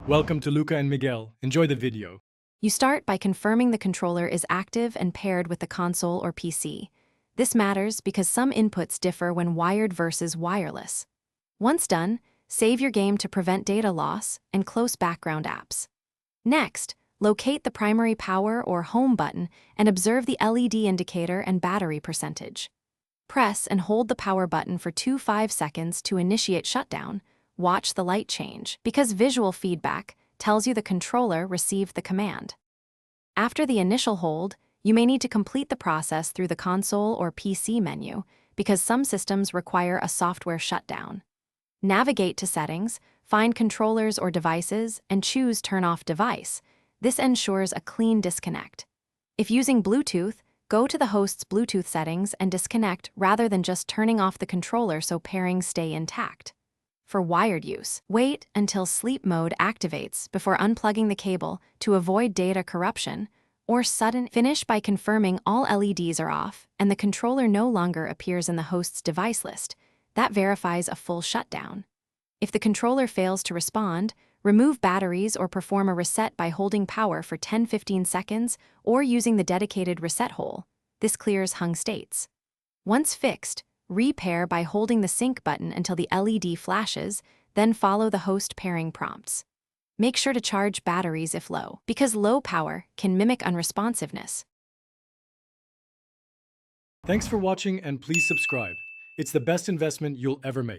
Welcome to Luca and Miguel. Enjoy the video. You start by confirming the controller is active and paired with the console or PC. This matters because some inputs differ when wired versus wireless. Once done, save your game to prevent data loss and close background apps. Next, locate the primary power or home button and observe the LED indicator and battery percentage. Press and hold the power button for 5 seconds to initiate shutdown. Watch the light change, because visual feedback tells you the controller received the command. After the initial hold, you may need to complete the process through the console or PC menu, because some systems require a software shutdown. Navigate to Settings, find Controllers or Devices, and choose Turn Off Device. This ensures a clean disconnect. If using Bluetooth, go to the host's Bluetooth settings and disconnect rather than just turning off the controller so pairings stay intact. For wired use, wait until sleep mode activates before unplugging the cable to avoid data corruption, or sudden. Finish by confirming all LEDs are off and the controller no longer appears in the host's device list. That verifies a full shutdown. If the controller fails to respond, remove batteries or perform a reset by holding power for 10-15 seconds or using the dedicated reset hole. This clears hung states. Once fixed, repair by holding the sync button until the LED flashes, then follow the host pairing prompts. Make sure to charge batteries if low, because low power can mimic unresponsiveness. Thanks for watching and please subscribe. It's the best investment you'll ever make.